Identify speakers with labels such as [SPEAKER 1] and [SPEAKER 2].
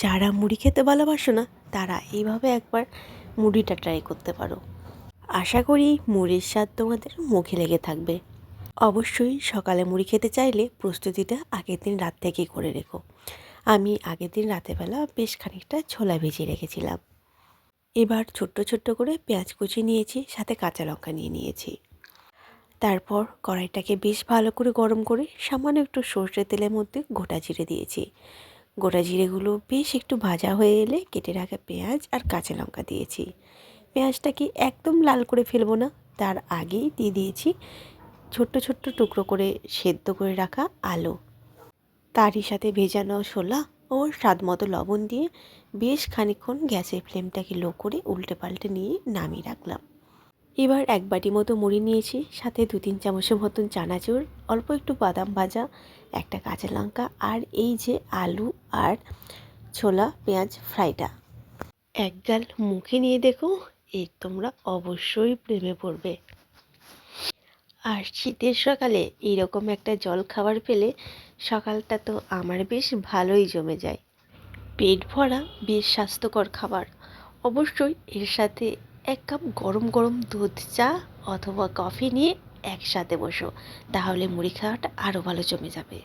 [SPEAKER 1] যারা মুড়ি খেতে ভালোবাসো না তারা এইভাবে একবার মুড়িটা ট্রাই করতে পারো। আশা করি মুড়ির স্বাদ তোমাদের মুখে লেগে থাকবে। অবশ্যই সকালে মুড়ি খেতে চাইলে প্রস্তুতিটা আগের দিন রাত থেকেই করে রেখো। আমি আগের দিন রাতেরবেলা বেশ খানিকটা ছোলা ভিজিয়ে রেখেছিলাম। এবার ছোট্ট ছোট্ট করে পেঁয়াজ কুচি নিয়েছি, সাথে কাঁচা লঙ্কা নিয়েছি। তারপর কড়াইটাকে বেশ ভালো করে গরম করে সামান্য একটু সর্ষের তেলের মধ্যে গোটা জিরে দিয়েছি। গোটা জিরেগুলো বেশ একটু ভাজা হয়ে এলে কেটে রাখা পেঁয়াজ আর কাঁচা লঙ্কা দিয়েছি। পেঁয়াজটাকে একদম লাল করে ফেলবো না, তার আগেই দিয়ে দিয়েছি ছোট্ট ছোট্ট টুকরো করে সেদ্ধ করে রাখা আলু। তারই সাথে ভেজানো ছোলা ও স্বাদ মতো লবণ দিয়ে বেশ খানিকক্ষণ গ্যাসের ফ্লেমটাকে লো করে উল্টে পাল্টে নিয়ে নামিয়ে রাখলাম। এবার এক বাটি মতো মুড়ি নিয়েছি, সাথে 2-3 চামচের মতন চানাচুর, অল্প একটু বাদাম ভাজা, একটা কাঁচা লঙ্কা আর এই যে আলু আর ছোলা পেঁয়াজ ফ্রাইটা। এক গাল মুখে নিয়ে দেখো, এই তোমরা অবশ্যই প্রেমে পড়বে। আর শীতের সকালে এইরকম একটা জল খাবার পেলে সকালটা তো আমার বেশ ভালোই জমে যায়। পেট ভরা বেশ স্বাস্থ্যকর খাবার। অবশ্যই এর সাথে 1 কাপ গরম গরম দুধ চা অথবা কফি নিয়ে একসাথে বসো, তাহলে মুড়ি খাওয়াটা আরও ভালো জমে যাবে।